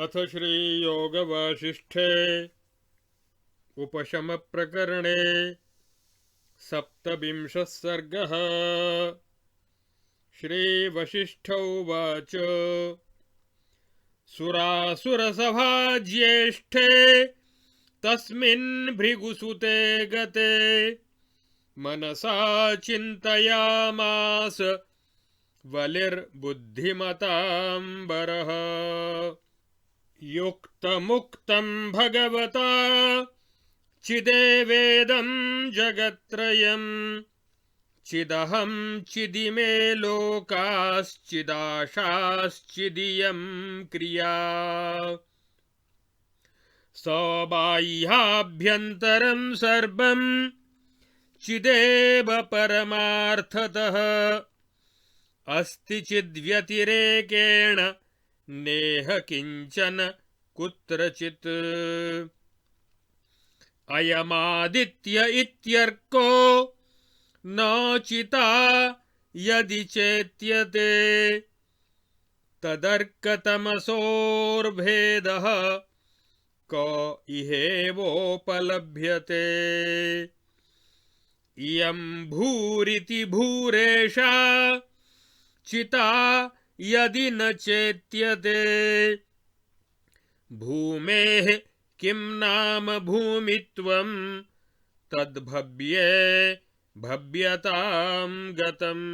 अथ श्रीयोगवासिष्ठे उपशमप्रकरणे सप्तविंशः सर्गः। श्रीवसिष्ठ उवाच सुरासुरसभा ज्येष्ठे तस्मिन् भृगुसुते गते मनसा चिन्तयामास बलिर्बुद्धिमताम्बरः। युक्तमुक्तं भगवता चिदेवेदं जगत्त्रयं चिदहं चिदिमे लोकाश्चिदाशाश्चिदियं क्रिया सबाह्याभ्यन्तरं सर्वं चिदेव परमार्थतः अस्ति चिद्व्यतिरेकेण नेह किंचन कुत्रचित्। अयमादित्य इत्यर्को न चिता यदि चेत्यते तदर्कतमसोर्भेदः क इहेवोपलभ्यते। इयं भूरिति भूरेषा चिता यदि न चेत्यते भूमेः किं नाम भूमित्वं तद्भव्ये भव्यतां गतम्।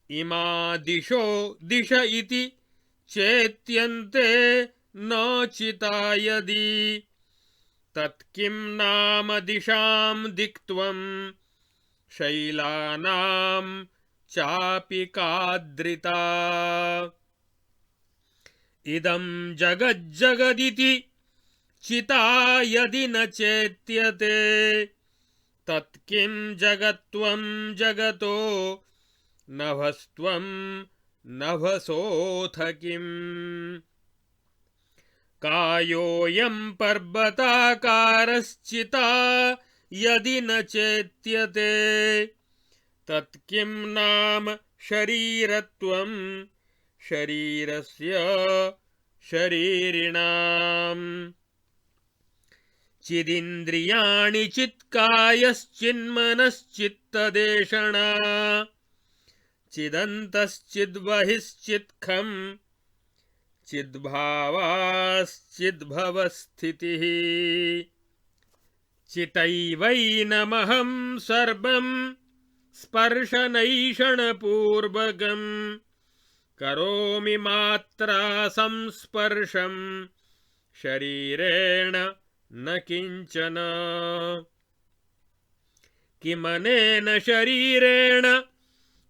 इमा दिशो दिश इति चेत्यन्ते न चिता यदि तत्किं नाम दिशां दिक्त्वं शैलानां चापि काद्रिता। इदं जगज्जगदिति चिता यदि न चेत्यते तत्किं जगत्त्वं जगतो नभस्त्वं नभसोऽथ किम्। कायोऽयं पर्वताकारश्चिता यदि न चेत्यते तत्किं नाम शरीरत्वं शरीरस्य शरीरिणाम्। चिदिन्द्रियाणि चित्कायश्चिन्मनश्चित्तदेशना चिदन्तश्चिद्बहिश्चित्खं चिद्भावाश्चिद्भवस्थितिः। चितैवैनमहं सर्वं स्पर्शनैषणपूर्वकं करोमि मात्रा संस्पर्शं शरीरेण न किंचन। किमनेन शरीरेण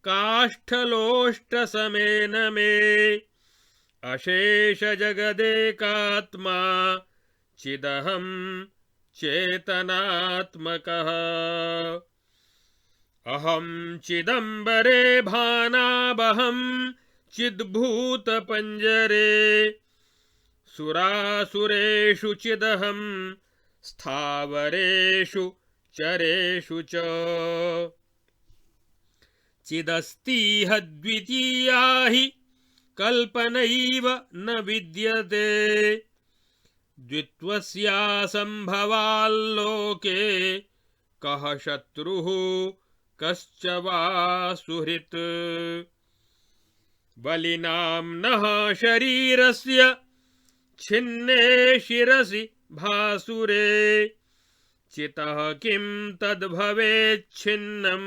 काष्ठलोष्टसमेन मे अशेषजगदेकात्मा चिदहं चेतनात्मकः। अहं चिदंबरे भानावहं चिद्भूतपञ्जरे सुरासुरेषु चिदहं स्थावरेषु चरेषु च। चिदस्तीह द्वितीया हि कल्पनैव न विद्यते द्वित्वस्या संभवाल्लोके कः शत्रुः कश्च वा सुहृत्। बलिनाम्नः शरीरस्य छिन्ने शिरसि भासुरे चितः किं तद्भवेच्छिन्नं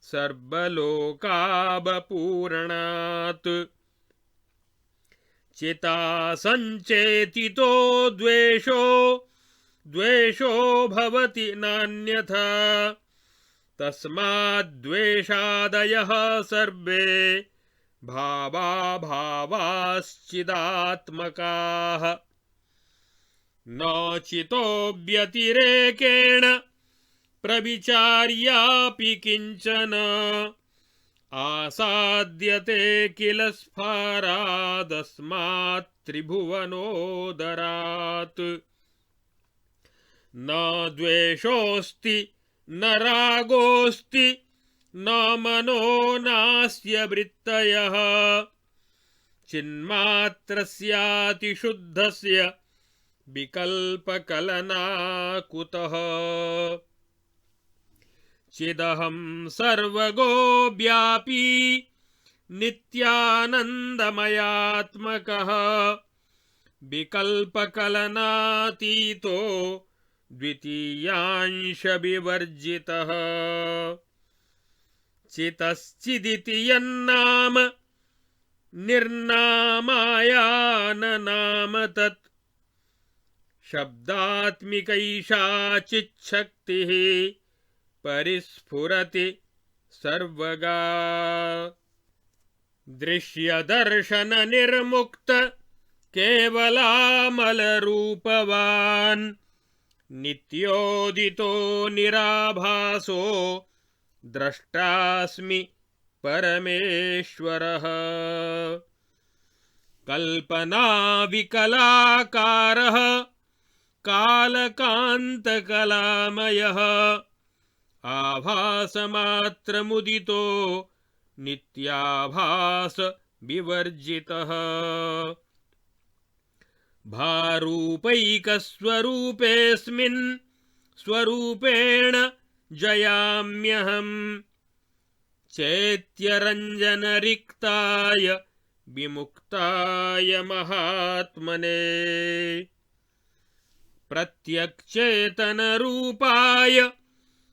सर्वलोकावपूरणात्। चिता संचेतितो द्वेषो भवति नान्यथा तस्माद्द्वेषादयः सर्वे भावा भावाश्चिदात्मकाः। न चितो व्यतिरेकेण प्रविचार्यापि किंचन आसाद्यते किल स्फारादस्मात् त्रिभुवनोदरात्। न द्वेषोऽस्ति न रागोऽस्ति न मनो नास्य वृत्तयः चिन्मात्रस्यातिशुद्धस्य विकल्पकलना कुतः। चिदहं सर्वगो व्यापी नित्यानन्दमयात्मकः विकल्पकलनातीतो द्वितीयांशविवर्जितः। चितश्चिदिति यन्नाम निर्नामायाननाम तत् शब्दात्मिकैषा चिच्छक्तिः परिस्फुरति सर्वगा। दृश्यदर्शन निर्मुक्त केवलामलरूपवान् नित्योदितो निराभासो द्रष्टास्मि परमेश्वरः। कल्पनाविकलाकारः कालकान्तकलामयः आभासमात्रमुदितो नित्याभास विवर्जितः। भारूपैकस्वरूपेऽस्मिन् स्वरूपेण जयाम्यहम् चैत्यरञ्जनरिक्ताय विमुक्ताय महात्मने। प्रत्यक्चेतनरूपाय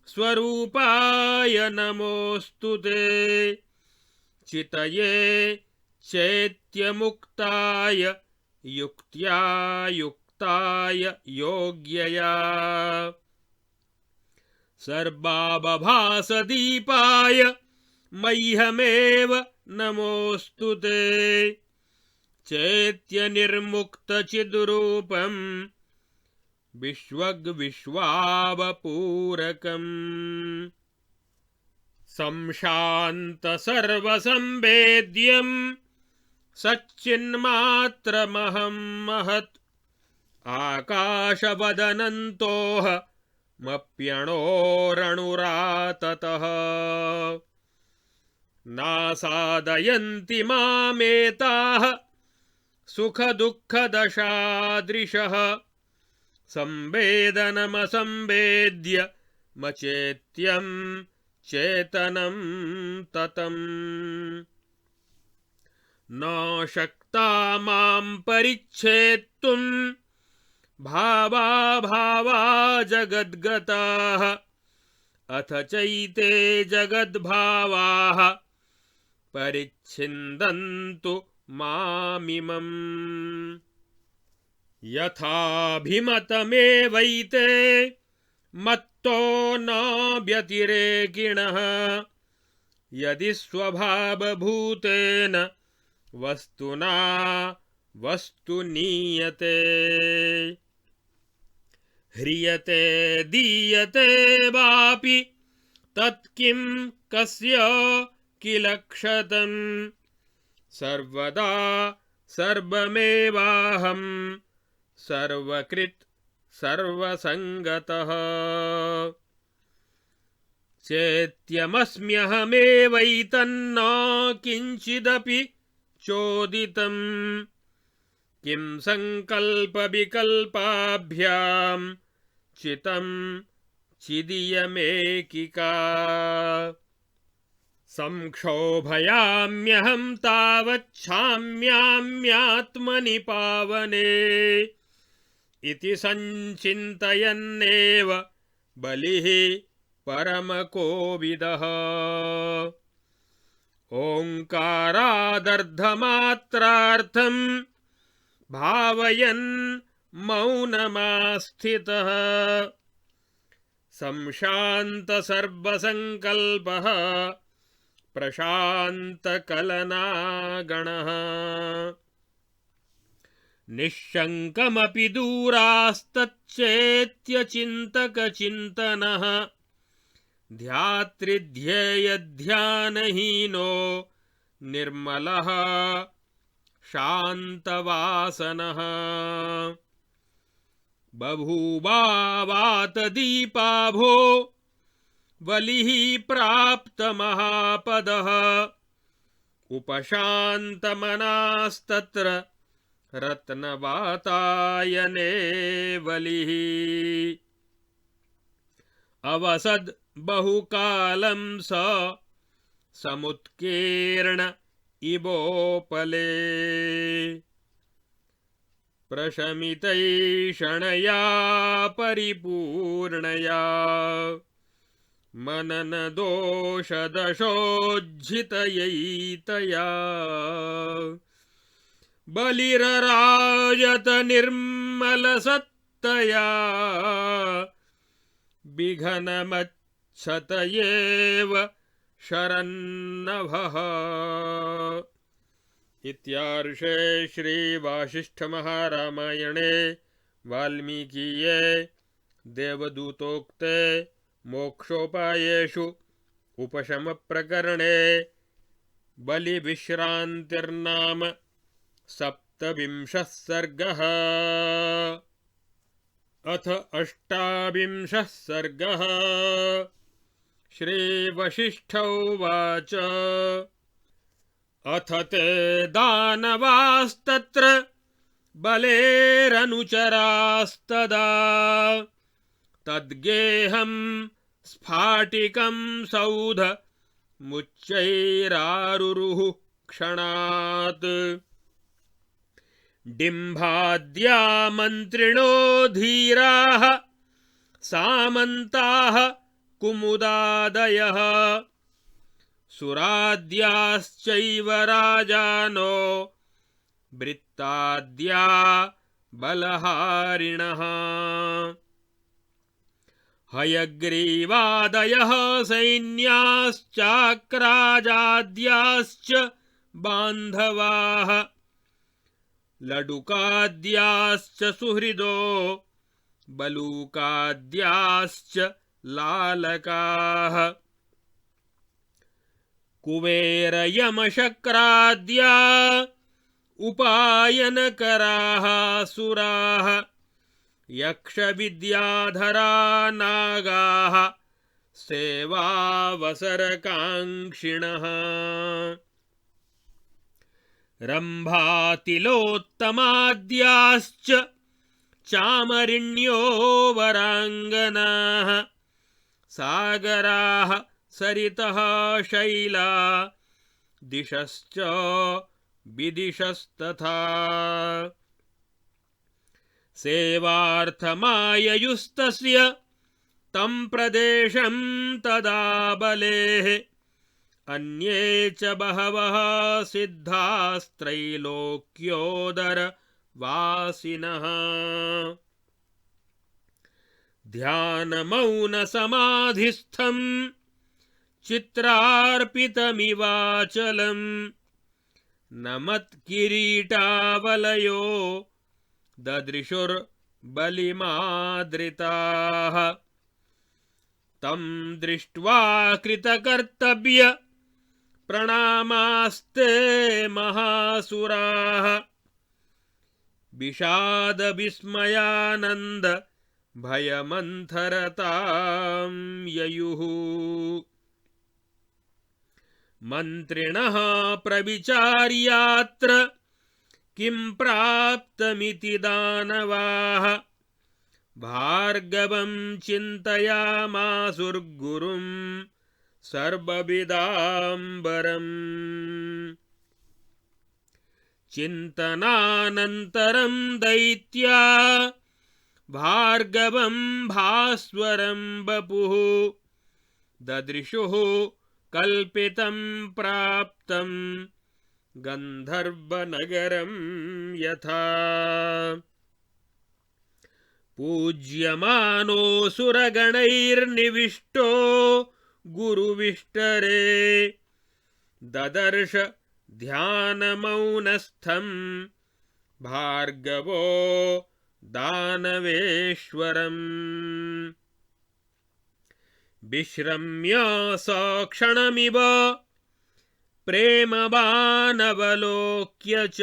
स्वरूपाय नमोऽस्तु ते। चितये चैत्यमुक्ताय युक्त्या युक्ताय योग्यया। सर्वावभासदीपाय मह्यमेव नमोऽस्तु ते। चैत्यनिर्मुक्तचिद्रूपम् विश्वग्विश्वावपूरकम्। संशान्तसर्वसंवेद्यम् सच्चिन्मात्रमहं महत् आकाशवदनन्तोऽहमप्यणोरनुराततः। नासादयन्ति मामेताः सुखदुःखदशादृशः संवेदनमसंवेद्य मचेत्यं चेतनं ततम्। न शक्ता मां परिच्छेत्तुं भावा जगद्गताः अथ चैते जगद्भावाः परिच्छिन्दन्तु मामिमम्। यथाभिमतमेवैते मत्तो न व्यतिरेकिणः यदि स्वभावभूतेन वस्तुना वस्तु नीयते। ह्रियते दीयते वापि तत्किं कस्य किल क्षतं। सर्वदा सर्वमेवाहं सर्वकृत् सर्वसंगतः। चेत्यमस्म्यहमेवैतन्न किञ्चिदपि चोदितं। किं संकल्पविकल्पाभ्यां चितं चिदियमेकिका। संक्षोभयाम्यहं तावच्छाम्याम्यात्मनि पावने इति संचिन्तयन्नेव बलिः परमकोविदः। ओंकारादर्धमात्रार्थं भावयन् मौनमास्थितः संशान्त सर्वसंकल्पः प्रशान्तकलनागणः। निःशङ्कमपि दूरास्तच्चेत्यचिन्तकचिन्तनः ध्यातृध्येयध्यानहीनो निर्मलः शान्तवासनः। बभूवावातदीपाभो बलिः प्राप्तमहापदः उपशान्तमनास्तत्र रत्नवातायने बलिः अवसद् बहुकालं स समुत्कीर्ण इवोपले प्रशमितैषणया परिपूर्णया मननदोषदशोज्झितयैतया बलिरराजत निर्मलसत्तया बिघनमच्छत एव शरन्नभः। इत्यार्षे श्रीवासिष्ठमहारामायणे वाल्मीकीये देवदूतोक्ते मोक्षोपायेषु उपशमप्रकरणे बलिविश्रान्तिर्नाम 27 सर्गः। अथ 28 सर्गः। श्रीवसिष्ठ उवाच अथ ते दानवास्तत्र बलेरनुचरास्तदा तद्गेहं स्फाटिकं सौध मुच्चैरारुरुः क्षणात् डिम्भाद्या मन्त्रिणो धीराः सामन्ताः कुमुदादयः सुराद्याश्चैव राजानो वृत्ताद्या बलहारिणः हयग्रीवादयः सैन्याश्चाक्राजाद्याश्च बान्धवाः लडुकाद्याश्च सुहृदो बलूकाद्याश्च लालकाः कुबेरयमशक्राद्या उपायनकराः सुराः यक्षविद्याधरा नागाः सेवावसरकाङ्क्षिणः रम्भातिलोत्तमाद्याश्च चामरिण्यो वराङ्गनाः सागराः सरितः शैला दिशश्च विदिशस्तथा सेवार्थमाययुस्तस्य तं प्रदेशं तदा बलेः अन्ये च बहवः सिद्धास्त्रैलोक्योदरवासिनः ध्यानमौनसमाधिस्थं चित्रार्पितमिवाचलं नमत्किरीटावलयो ददृशुर्बलिमादृताः तं दृष्ट्वा कृतकर्तव्य प्रणामास्ते महासुराः विषादविस्मयानन्द भयमन्थरतां ययुः मन्त्रिणः प्रविचार्यात्र किं प्राप्तमिति दानवाः भार्गवं चिन्तयामासुर्गुरुं सर्वविदाम्बरम् चिन्तनानन्तरं दैत्या भार्गवं भास्वरं वपुः ददृशुः कल्पितं प्राप्तं गन्धर्वनगरं यथा पूज्यमानोऽसुरगणैर्निविष्टो गुरुविष्टरे ददर्श ध्यानमौनस्थं भार्गवो दानवेश्वरम् विश्रम्य सक्षणमिव प्रेमवानवलोक्य च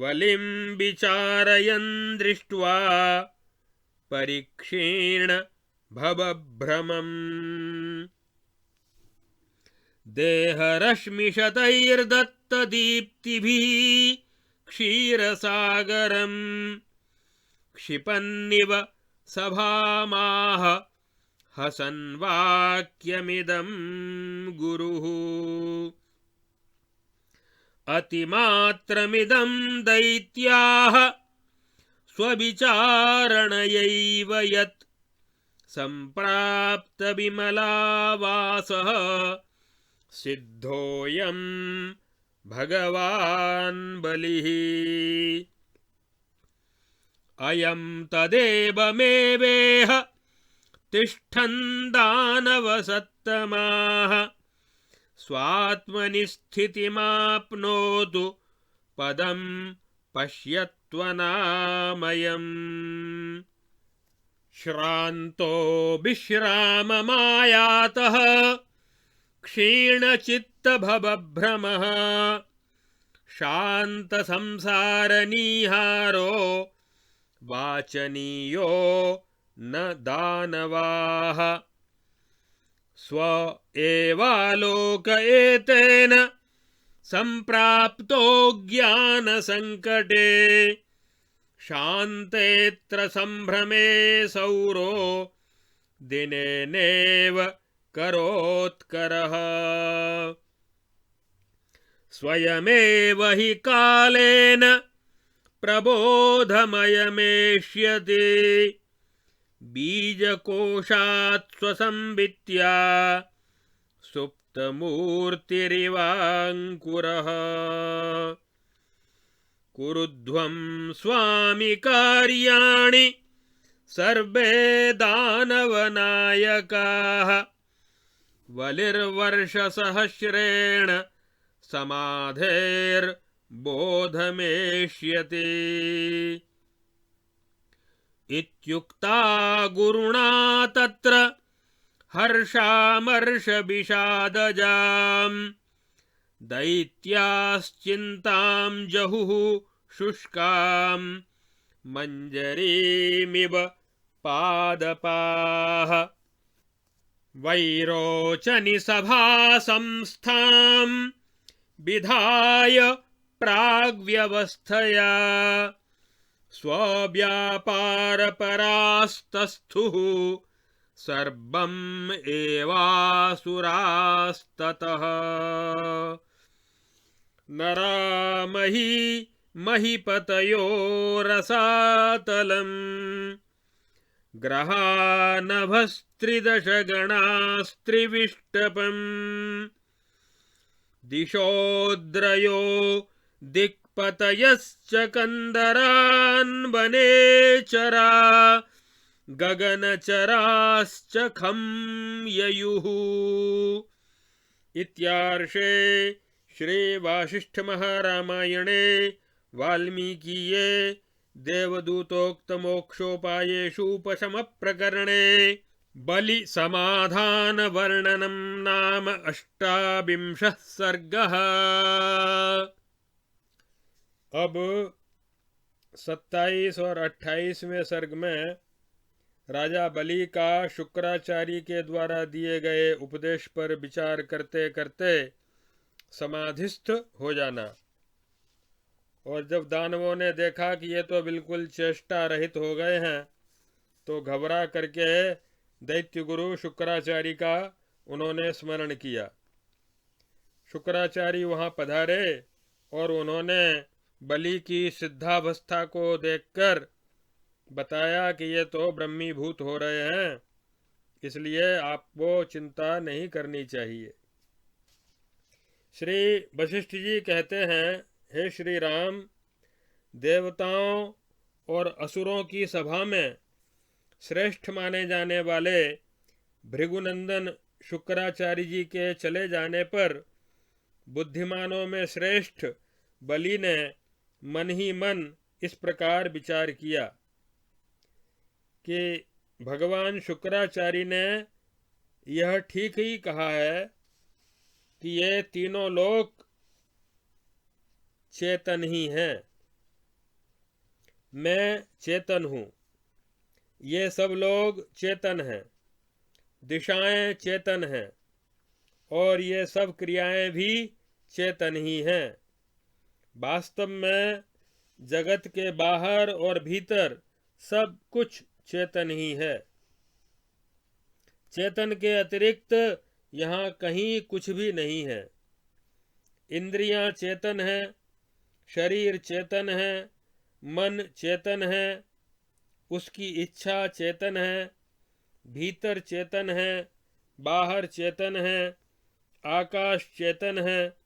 वलिं विचारयन् दृष्ट्वा परीक्षीण भवभ्रमम् देहरश्मिशतैर्दत्तदीप्तिभिः क्षीरसागरम् क्षिपन्निव सभामाह हसन् वाक्यमिदं गुरुः। अतिमात्रमिदं दैत्याः स्वविचारणयैव यत् सम्प्राप्तविमलावासः सिद्धोऽयं भगवान् बलिः। अयं तदेवमेवेह तिष्ठन् दानवसत्तमाः स्वात्मनि स्थितिमाप्नोतु पदं पश्यत्वनामयम्। श्रान्तो विश्राममायातः क्षीणचित्तभवभ्रमः शान्तसंसारनीहारो वाचनीयो न दानवाः। स्व एवालोक एतेन सम्प्राप्तो ज्ञानसङ्कटे शान्तेऽत्र सम्भ्रमे सौरो दिनेनेव करोत्करः। स्वयमेव हि कालेन प्रबोधमयमेष्यति बीजकोशात् स्वसंवित्या सुप्तमूर्तिरिवाङ्कुरः। कुरुध्वं स्वामि कार्याणि सर्वे दानवनायकाः वलिर्वर्षसहस्रेण समाधेर्बोधमेष्यति। इत्युक्ता गुरुणा तत्र हर्षामर्षविषादजाम् दैत्याश्चिन्तां जहुः शुष्कां मञ्जरीमिव पादपाः। वैरोचनि सभासंस्थां विधाय प्राग्व्यवस्थया स्वव्यापारपरास्तस्थुः सर्वम् एवासुरास्ततः। नरामही महीपतयो रसातलम् ग्रहानभस्त्रिदशगणास्त्रिविष्टपम् दिशोद्रयो दिक्पतयश्च कंदरान् वनेचरा गगनचराश्च खं ययुः। इत्यार्षे श्री वासिष्ठ महारामायणे वाल्मीकीये देवदूतोक्तमोक्षोपायेषु उपशमप्रकरणे बलि समाधान वर्णनम नाम 28वां सर्गः। अब 27 और 28वें सर्ग में राजा बलि का शुक्राचार्य के द्वारा दिए गए उपदेश पर विचार करते करते समाधिस्थ हो जाना। और जब दानवों ने देखा कि ये तो बिल्कुल चेष्टा रहित हो गए हैं तो घबरा करके दैत्य गुरु शुक्राचार्य का उन्होंने स्मरण किया। शुक्राचार्य वहाँ पधारे और उन्होंने बलि की सिद्धावस्था को देखकर बताया कि ये तो ब्रह्मीभूत हो रहे हैं, इसलिए आपको चिंता नहीं करनी चाहिए। श्री वशिष्ठ जी कहते हैं, हे श्री राम, देवताओं और असुरों की सभा में श्रेष्ठ माने जाने वाले भृगुनंदन शुक्राचार्य जी के चले जाने पर बुद्धिमानों में श्रेष्ठ बलि ने मन ही मन इस प्रकार विचार किया कि भगवान शुक्राचार्य ने यह ठीक ही कहा है कि ये तीनों लोक चेतन ही हैं, मैं चेतन हूँ, ये सब लोग चेतन हैं, दिशाएं चेतन हैं और ये सब क्रियाएं भी चेतन ही हैं। वास्तव में जगत के बाहर और भीतर सब कुछ चेतन ही है। चेतन के अतिरिक्त यहाँ कहीं कुछ भी नहीं है। इंद्रियां चेतन है, शरीर चेतन है, मन चेतन है, उसकी इच्छा चेतन है, भीतर चेतन है, बाहर चेतन है, आकाश चेतन है,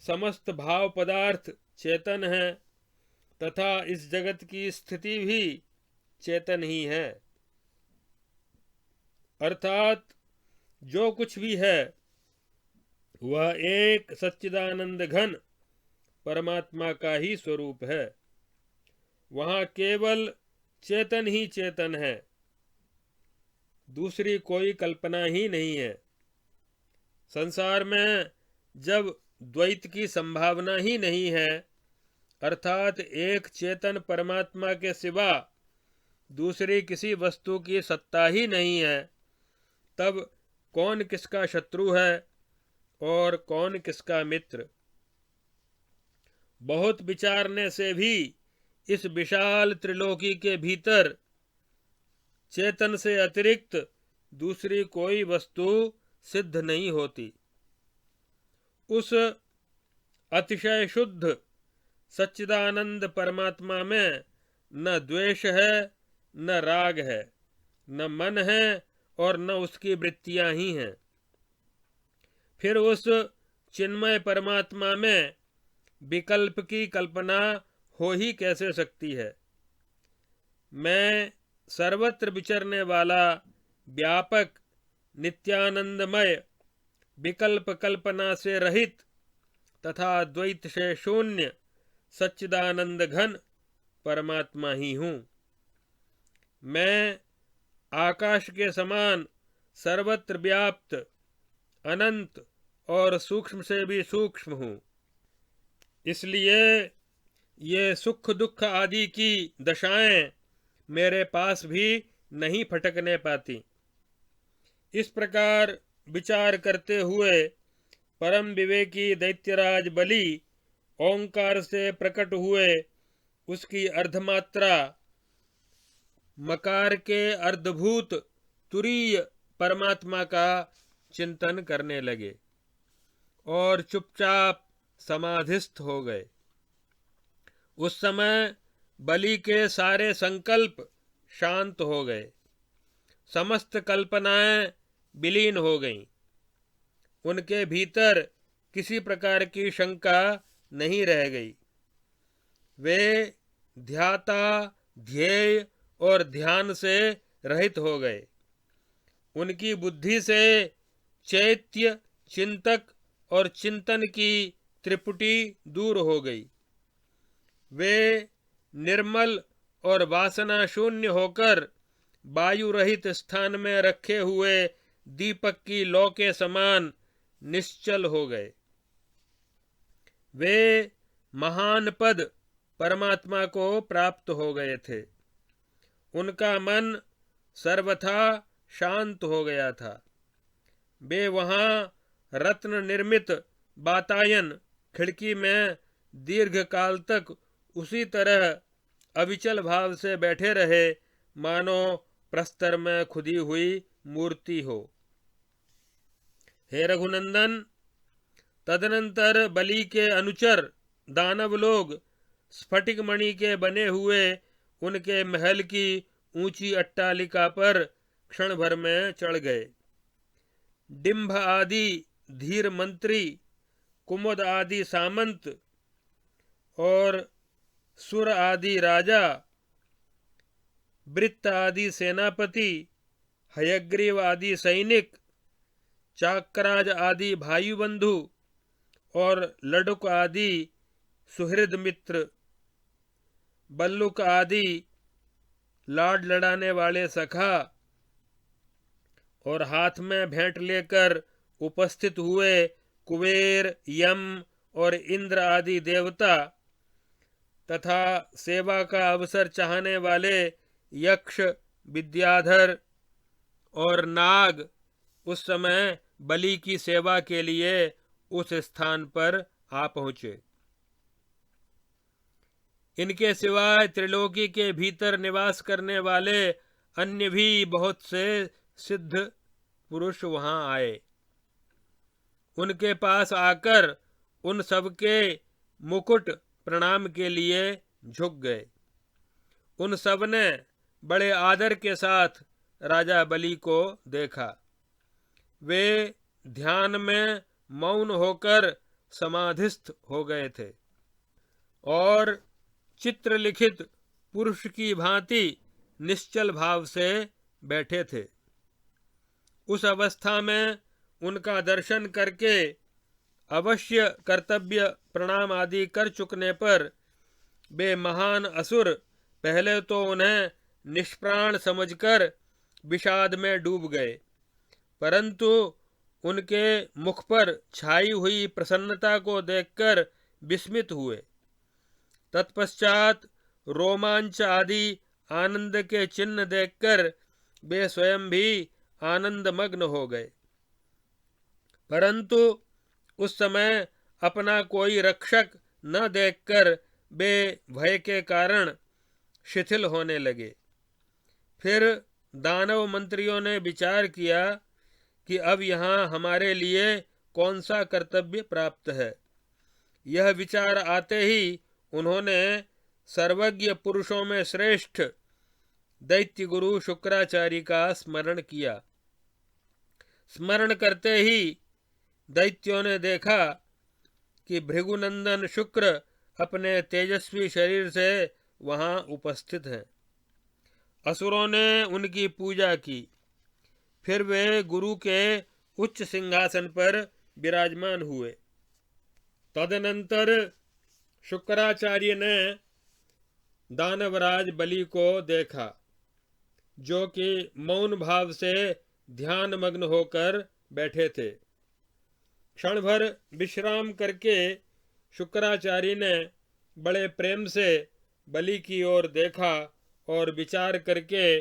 समस्त भाव पदार्थ चेतन है तथा इस जगत की स्थिति भी चेतन ही है। अर्थात जो कुछ भी है वह एक सच्चिदानंद घन परमात्मा का ही स्वरूप है। वहाँ केवल चेतन ही चेतन है, दूसरी कोई कल्पना ही नहीं है। संसार में जब द्वैत की संभावना ही नहीं है, अर्थात एक चेतन परमात्मा के सिवा दूसरी किसी वस्तु की सत्ता ही नहीं है, तब कौन किसका शत्रु है और कौन किसका मित्र। बहुत विचारने से भी इस विशाल त्रिलोकी के भीतर चेतन से अतिरिक्त दूसरी कोई वस्तु सिद्ध नहीं होती। उस अतिशय शुद्ध सच्चिदानंद परमात्मा में न द्वेष है, न राग है, न मन है और न उसकी वृत्तियां ही हैं। फिर उस चिन्मय परमात्मा में विकल्प की कल्पना हो ही कैसे सकती है। मैं सर्वत्र विचरने वाला व्यापक नित्यानंदमय विकल्प कल्पना से रहित तथा द्वैत से शून्य सच्चिदानंद घन परमात्मा ही हूँ। मैं आकाश के समान सर्वत्र व्याप्त अनंत और सूक्ष्म से भी सूक्ष्म हूँ। इसलिए ये सुख दुख आदि की दशाएं मेरे पास भी नहीं फटकने पाती। इस प्रकार विचार करते हुए परम विवेकी दैत्यराज बलि ओंकार से प्रकट हुए उसकी अर्धमात्रा मकार के अर्धभूत तुरीय परमात्मा का चिंतन करने लगे और चुपचाप समाधिस्थ हो गए। उस समय बलि के सारे संकल्प शांत हो गए, समस्त कल्पनाएं विलीन हो गईं। उनके भीतर किसी प्रकार की शंका नहीं रह गई। वे ध्याता, ध्येय और ध्यान से रहित हो गए। उनकी बुद्धि से चैत्य, चिंतक और चिंतन की त्रिपुटी दूर हो गई। वे निर्मल और वासना शून्य होकर वायु रहित स्थान में रखे हुए दीपक की लौ के समान निश्चल हो गए। वे महान पद परमात्मा को प्राप्त हो गए थे। उनका मन सर्वथा शांत हो गया था। वे वहां रत्न निर्मित वातायन खिड़की में दीर्घ काल तक उसी तरह अविचल भाव से बैठे रहे मानो प्रस्तर में खुदी हुई मूर्ति हो। हे रघुनंदन, तदनंतर बलि के अनुचर दानव लोग स्फटिक मणि के बने हुए उनके महल की ऊंची अट्टालिका पर क्षण भर में चढ़ गए। डिंभ आदि धीर मंत्री, कुमुद आदि सामंत और सुर आदि राजा, वृत्त आदि सेनापति, हयग्रीव आदि सैनिक, चाकराज आदि भाई बंधु और लडुक आदि सुहृद मित्र, बल्लुक आदि लाड लड़ाने वाले सखा और हाथ में भेंट लेकर उपस्थित हुए कुबेर, यम और इंद्र आदि देवता तथा सेवा का अवसर चाहने वाले यक्ष, विद्याधर और नाग उस समय बलि की सेवा के लिए उस स्थान पर आ पहुंचे। इनके सिवाय त्रिलोकी के भीतर निवास करने वाले अन्य भी बहुत से सिद्ध पुरुष वहां आए। उनके पास आकर उन सबके मुकुट प्रणाम के लिए झुक गए। उन सब ने बड़े आदर के साथ राजा बलि को देखा। वे ध्यान में मौन होकर समाधिस्थ हो गए थे और चित्रलिखित पुरुष की भांति निश्चल भाव से बैठे थे। उस अवस्था में उनका दर्शन करके अवश्य कर्तव्य प्रणाम आदि कर चुकने पर वे महान असुर पहले तो उन्हें निष्प्राण समझकर विषाद में डूब गए, परंतु उनके मुख पर छाई हुई प्रसन्नता को देखकर विस्मित हुए। तत्पश्चात रोमांच आदि आनंद के चिन्ह देखकर वे स्वयं भी आनंदमग्न हो गए, परंतु उस समय अपना कोई रक्षक न देखकर वे भय के कारण शिथिल होने लगे। फिर दानव मंत्रियों ने विचार किया कि अब यहाँ हमारे लिए कौन सा कर्तव्य प्राप्त है। यह विचार आते ही उन्होंने सर्वज्ञ पुरुषों में श्रेष्ठ दैत्य गुरु शुक्राचार्य का स्मरण किया। स्मरण करते ही दैत्यों ने देखा कि भृगुनंदन शुक्र अपने तेजस्वी शरीर से वहां उपस्थित हैं। असुरों ने उनकी पूजा की। फिर वे गुरु के उच्च सिंहासन पर विराजमान हुए। तदनंतर शुक्राचार्य ने दानवराज बलि को देखा, जो कि मौन भाव से ध्यान मग्न होकर बैठे थे। क्षण भर विश्राम करके शुक्राचार्य ने बड़े प्रेम से बलि की ओर देखा और विचार करके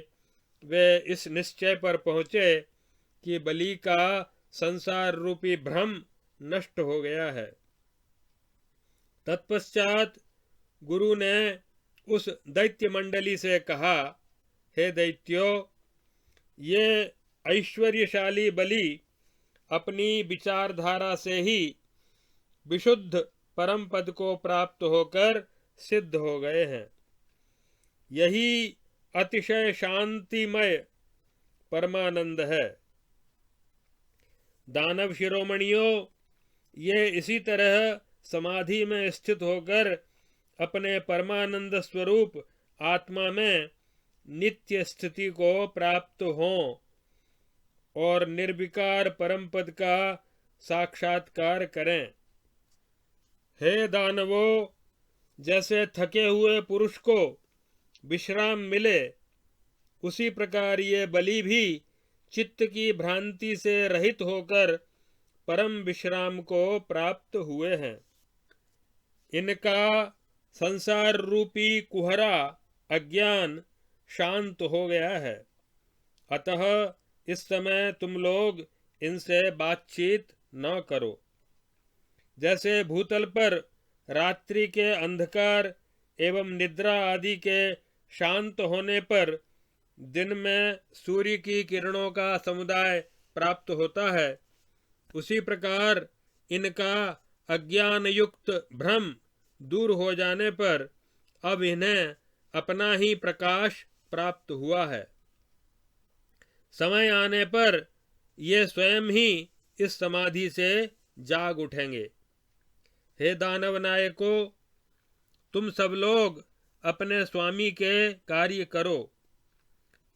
वे इस निश्चय पर पहुंचे कि बलि का संसार रूपी भ्रम नष्ट हो गया है। तत्पश्चात गुरु ने उस दैत्य मंडली से कहा, हे दैत्यों, ये ऐश्वर्यशाली बलि अपनी विचारधारा से ही विशुद्ध परम पद को प्राप्त होकर सिद्ध हो गए हैं। यही अतिशय शांतिमय परमानंद है। दानव शिरोमणियों, ये इसी तरह समाधि में स्थित होकर अपने परमानंद स्वरूप आत्मा में नित्य स्थिति को प्राप्त हों और निर्विकार परम पद का साक्षात्कार करें। हे दानवों, जैसे थके हुए पुरुष को विश्राम मिले, उसी प्रकार ये बलि भी चित्त की भ्रांति से रहित होकर परम विश्राम को प्राप्त हुए हैं। इनका संसार रूपी कुहरा अज्ञान शांत हो गया है। अतः इस समय तुम लोग इनसे बातचीत न करो। जैसे भूतल पर रात्रि के अंधकार एवं निद्रा आदि के शांत होने पर दिन में सूर्य की किरणों का समुदाय प्राप्त होता है, उसी प्रकार इनका अज्ञान युक्त भ्रम दूर हो जाने पर अब इन्हें अपना ही प्रकाश प्राप्त हुआ है। समय आने पर ये स्वयं ही इस समाधि से जाग उठेंगे। हे दानव नायकों, तुम सब लोग अपने स्वामी के कार्य करो।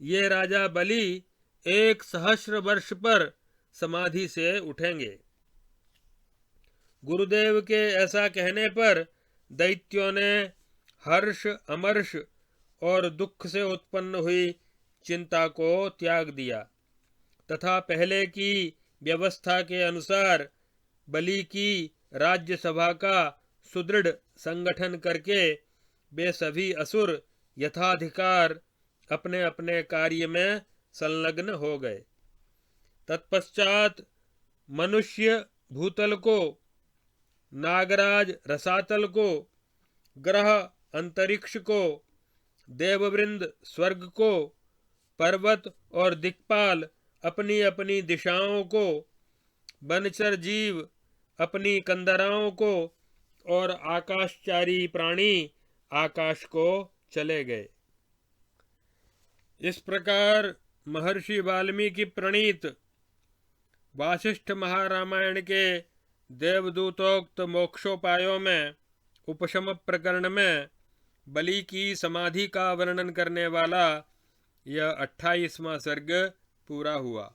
ये राजा बलि 1 सहस्र वर्ष पर समाधि से उठेंगे। गुरुदेव के ऐसा कहने पर दैत्यों ने हर्ष, अमर्ष और दुख से उत्पन्न हुई चिंता को त्याग दिया तथा पहले की व्यवस्था के अनुसार बलि की राज्यसभा का सुदृढ़ संगठन करके वे सभी असुर यथाधिकार अपने अपने कार्य में संलग्न हो गए। तत्पश्चात मनुष्य भूतल को, नागराज रसातल को, ग्रह अंतरिक्ष को, देववृंद स्वर्ग को, पर्वत और दिक्पाल अपनी अपनी दिशाओं को, वनचर जीव अपनी कंदराओं को और आकाशचारी प्राणी आकाश को चले गए। इस प्रकार महर्षि वाल्मीकि प्रणीत वासिष्ठ महारामायण के देवदूतोक्त मोक्षोपायों में उपशम प्रकरण में बलि की समाधि का वर्णन करने वाला यह 28वां सर्ग पूरा हुआ।